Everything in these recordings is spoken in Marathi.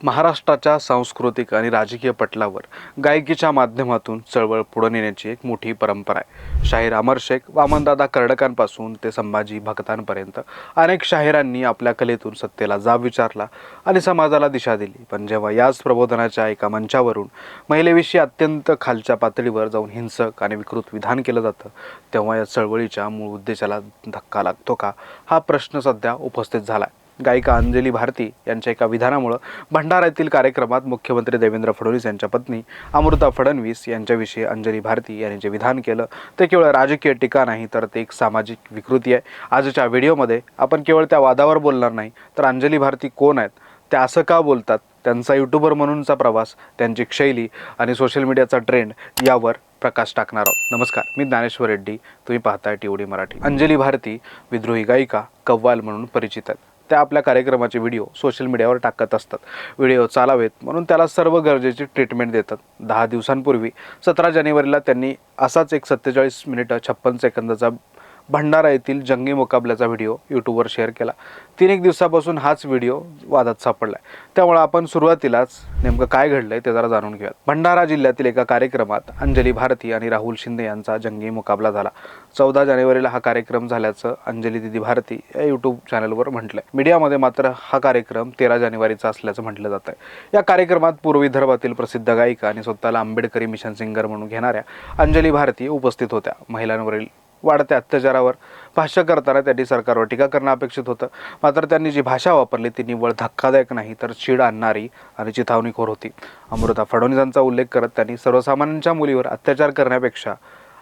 महाराष्ट्राच्या सांस्कृतिक आणि राजकीय पटलावर गायकीच्या माध्यमातून चळवळ पुढे नेण्याची एक मोठी परंपरा आहे. शाहीर अमर शेख, वामनदादा कर्डकांपासून ते संभाजी भक्तांपर्यंत अनेक शाहिरांनी आपल्या कलेतून सत्तेला जाब विचारला आणि समाजाला दिशा दिली. पण जेव्हा याच प्रबोधनाच्या एका मंचावरून महिलेविषयी अत्यंत खालच्या पातळीवर जाऊन हिंसक आणि विकृत विधान केलं जातं, तेव्हा या चळवळीच्या मूळ उद्देशाला धक्का लागतो का, हा प्रश्न सध्या उपस्थित झाला आहे. गायिका अंजली भारती यांच्या एका विधानामुळे भंडारा येथील कार्यक्रमात मुख्यमंत्री देवेंद्र फडणवीस यांच्या पत्नी अमृता फडणवीस यांच्याविषयी अंजली भारती यांनी जे विधान केलं ते केवळ राजकीय टीका नाही, तर ते एक सामाजिक विकृती आहे. आजच्या व्हिडिओमध्ये आपण केवळ त्या वादावर बोलणार नाही, तर अंजली भारती कोण आहेत, त्या असं का बोलतात, त्यांचा यूट्यूबर म्हणूनचा प्रवास, त्यांची शैली आणि सोशल मीडियाचा ट्रेंड यावर प्रकाश टाकणार आहोत. नमस्कार, मी ज्ञानेश्वर रेड्डी, तुम्ही पाहताय TOD मराठी. अंजली भारती विद्रोही गायिका, कव्वाल म्हणून परिचित आहेत. त्या आपल्या कार्यक्रमाचे व्हिडिओ सोशल मीडियावर टाकत असतात. व्हिडिओ चालावेत म्हणून त्याला सर्व गरजेची ट्रीटमेंट देतात. 10 दिवसांपूर्वी 17 जानेवारीला त्यांनी असाच एक 47 मिनिटं 56 सेकंदाचा भंडारा येथील जंगी मुकाबल्याचा व्हिडिओ यूट्यूबवर शेअर केला. 3 दिवसापासून हाच व्हिडिओ वादात सापडला आहे. त्यामुळे आपण सुरुवातीलाच नेमकं काय घडलंय ते जरा जाणून घेऊयात. भंडारा जिल्ह्यातील एका कार्यक्रमात अंजली भारती आणि राहुल शिंदे यांचा जंगी मुकाबला झाला. 14 जानेवारीला हा कार्यक्रम झाल्याचं अंजली दिदी भारती या यूट्यूब चॅनलवर म्हटलंय. मीडियामध्ये मात्र हा कार्यक्रम 13 जानेवारीचा असल्याचं म्हटलं जात आहे. या कार्यक्रमात पूर्व विदर्भातील प्रसिद्ध गायिका आणि स्वतःला आंबेडकरी मिशन सिंगर म्हणून घेणाऱ्या अंजली भारती उपस्थित होत्या. महिलांवरील वाढत्या अत्याचारावर भाष्य करताना त्यांनी सरकारवर टीका करणं अपेक्षित होतं. मात्र त्यांनी जी भाषा वापरली ती निव्वळ धक्कादायक नाही, तर चीड आणणारी आणि चिथावणीखोर होती. अमृता फडणवीसांचा उल्लेख करत त्यांनी सर्वसामान्यांच्या मुलीवर अत्याचार करण्यापेक्षा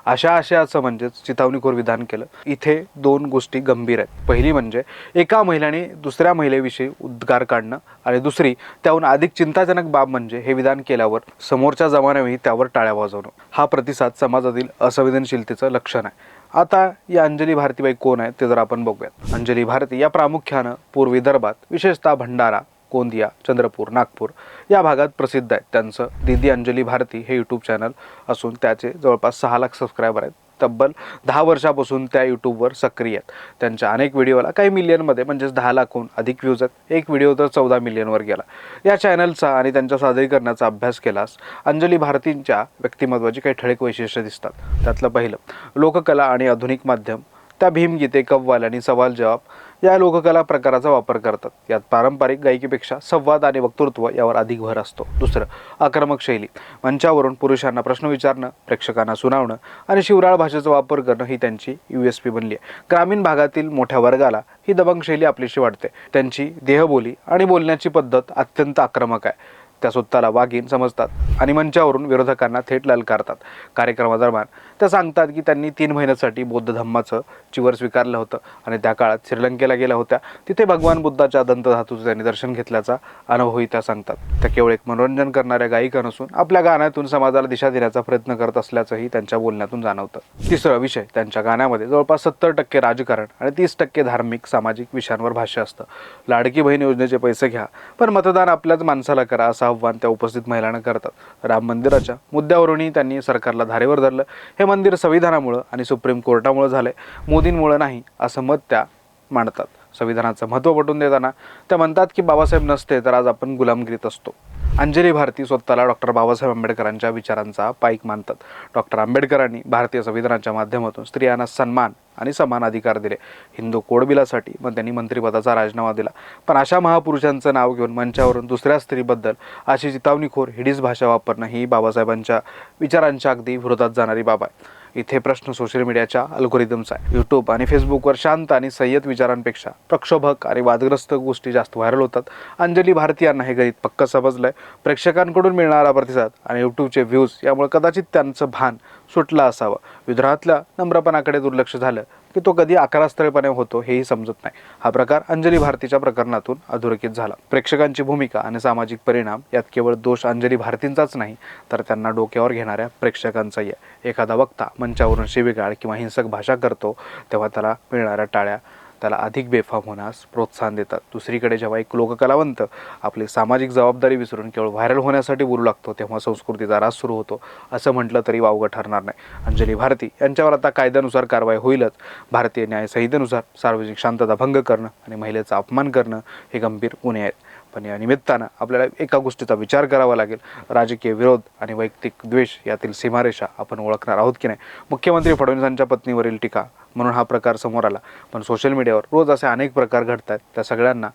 असं म्हणजेच चिथावणीखोर विधान केलं. इथे 2 गोष्टी गंभीर आहेत. पहिली म्हणजे एका महिलेने दुसऱ्या महिलेविषयी उद्गार काढणं, आणि दुसरी त्याहून अधिक चिंताजनक बाब म्हणजे हे विधान केल्यावर समोरच्या जमान्यावेळी त्यावर टाळ्या वाजवणं. हा प्रतिसाद समाजातील असंवेदनशीलतेचं लक्षण आहे. आता या अंजली भारतीबाई कोण आहेत ते जर आपण बघूयात. अंजली भारती या प्रामुख्यानं पूर्व विदर्भात, विशेषतः भंडारा, गोंदिया, चंद्रपूर, नागपूर या भागात प्रसिद्ध आहेत. त्यांचं दीदी अंजली भारती हे यूट्यूब चॅनल असून त्याचे जवळपास 6 लाख सबस्क्रायबर आहेत. तब्बल 10 वर्षापासून त्या यूट्यूबवर सक्रिय आहेत. त्यांच्या अनेक व्हिडिओला काही मिलियनमध्ये म्हणजेच 10 लाखहून अधिक व्ह्यूज आहेत. एक व्हिडिओ तर 14 मिलियनवर गेला. या चॅनलचा आणि त्यांच्या सादरीकरणाचा अभ्यास केलास अंजली भारतींच्या व्यक्तिमत्वाची काही ठळक वैशिष्ट्ये दिसतात. त्यातलं पहिलं, लोककला आणि आधुनिक माध्यम. त्या भीमगीते, कव्वाल आणि सवाल जवाब या लोककला प्रकाराचा वापर करतात. यात पारंपरिक गायकीपेक्षा संवाद आणि वक्तृत्व यावर अधिक भर असतो. दुसरं, आक्रमक शैली. मंचावरून पुरुषांना प्रश्न विचारणं, प्रेक्षकांना सुनावणं आणि शिवराळ भाषेचा वापर करणं ही त्यांची USP बनली आहे. ग्रामीण भागातील मोठ्या वर्गाला ही दबंग शैली आपलीशी वाटते. त्यांची देहबोली आणि बोलण्याची पद्धत अत्यंत आक्रमक आहे. त्या स्वतःला वाघीण समजतात आणि मंचावरून विरोधकांना थेट ललकारतात. कार्यक्रमादरम्यान त्या सांगतात की त्यांनी 3 महिन्यासाठी बौद्ध धम्माचं चिवर स्वीकारलं होतं आणि त्या काळात श्रीलंकेला गेल्या होत्या. तिथे भगवान बुद्धाच्या दंतधातूचं त्यांनी दर्शन घेतल्याचा अनुभवही त्या सांगतात. त्या केवळ एक मनोरंजन करणाऱ्या गायिका नसून आपल्या गाण्यातून समाजाला दिशा देण्याचा प्रयत्न करत असल्याचंही त्यांच्या बोलण्यातून जाणवतं. तिसरा विषय, त्यांच्या गाण्यामध्ये जवळपास 70% राजकारण आणि 30% धार्मिक सामाजिक विषयांवर भाष्य असतं. लाडकी बहीण योजनेचे पैसे घ्या, पण मतदान आपल्याच माणसाला करा, असं आव्हान त्या उपस्थित महिलांना करतात. राम मंदिराच्या मुद्द्यावरूनही त्यांनी सरकारला धारेवर धरलं. हे मंदिर संविधानामुळे आणि सुप्रीम कोर्टामुळे झाले, मोदींमुळे नाही, असं मत त्या मांडतात. संविधानाचं महत्त्व पटवून देताना त्या म्हणतात की बाबासाहेब नसते तर आज आपण गुलामगिरीत असतो. अंजली भारती स्वतःला डॉक्टर बाबासाहेब आंबेडकरांच्या विचारांचा पाईक मानतात. डॉक्टर आंबेडकरांनी भारतीय संविधानाच्या माध्यमातून स्त्रियांना सन्मान आणि समान अधिकार दिले. हिंदू कोड बिलासाठी मग त्यांनी मंत्रिपदाचा राजीनामा दिला. पण अशा महापुरुषांचं नाव घेऊन मंचावरून दुसऱ्या स्त्रीबद्दल अशी चितावणीखोर हिडीस भाषा वापरणं ही बाबासाहेबांच्या विचारांच्या अगदी विरोधात जाणारी बाब आहे. इथे प्रश्न सोशल मीडियाच्या अल्गोरिदमचा आहे. यूट्यूब आणि फेसबुकवर शांत आणि संयत विचारांपेक्षा प्रक्षोभक आणि वादग्रस्त गोष्टी जास्त व्हायरल होतात. अंजली भारती यांना हे गणित पक्क समजलंय. प्रेक्षकांकडून मिळणारा प्रतिसाद आणि यूट्यूबचे व्ह्यूज यामुळे कदाचित त्यांचं भान सुटलं असावं. विद्रोहातल्या नम्रपणाकडे दुर्लक्ष झालं की तो कधी आकारास्थळपणे होतो हेही समजत नाही. हा प्रकार अंजली भारतीच्या प्रकरणातून अधोरेखित झाला. प्रेक्षकांची भूमिका आणि सामाजिक परिणाम यात केवळ दोष अंजली भारतींचाच नाही, तर त्यांना डोक्यावर घेणाऱ्या प्रेक्षकांचाही आहे. एखादा वक्ता मंचावरून शिवीगाळ किंवा हिंसक भाषा करतो तेव्हा त्याला मिळणाऱ्या टाळ्या त्याला अधिक बेफाम होण्यास प्रोत्साहन देतात. दुसरीकडे जेव्हा एक लोककलावंत आपली सामाजिक जबाबदारी विसरून केवळ व्हायरल होण्यासाठी बोलू लागतो तेव्हा संस्कृतीचा ऱ्हास सुरू होतो, असं म्हटलं तरी वावगं ठरणार नाही. अंजली भारती यांच्यावर आता कायद्यानुसार कारवाई होईलच. भारतीय न्यायसंहितेनुसार सार्वजनिक शांतता भंग करणं आणि महिलेचा अपमान करणं हे गंभीर गुन्हे आहेत. पण या निमित्तानं आपल्याला एका गोष्टीचा विचार करावा लागेल, राजकीय विरोध आणि वैयक्तिक द्वेष यातील सीमारेषा आपण ओळखणार आहोत की नाही. मुख्यमंत्री फडणवीसांच्या पत्नीवरील टीका म्हणून हा प्रकार समोर आला, पण सोशल मीडियावर रोज असे अनेक प्रकार घडत आहेत. त्या सगळ्यांना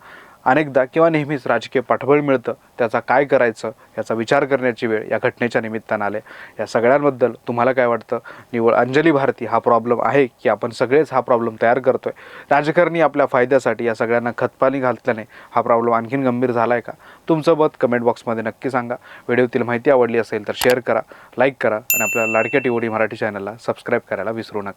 अनेकदा किंवा नेहमीच राजकीय पाठबळ मिळतं. त्याचा काय करायचं याचा विचार करण्याची वेळ या घटनेच्या निमित्तानं आले. या सगळ्यांबद्दल तुम्हाला काय वाटतं? निव्वळ अंजली भारती हा प्रॉब्लेम आहे की आपण सगळेच हा प्रॉब्लेम तयार करतोय? राजकारणी आपल्या फायद्यासाठी या सगळ्यांना खतपाणी घातल्याने हा प्रॉब्लेम आणखीन गंभीर झाला आहे का? तुमचं मत कमेंट बॉक्समध्ये नक्की सांगा. व्हिडिओतील माहिती आवडली असेल तर शेअर करा, लाईक करा आणि आपल्या लाडक्या टीओडी मराठी चॅनलला सबस्क्राईब करायला विसरू नका.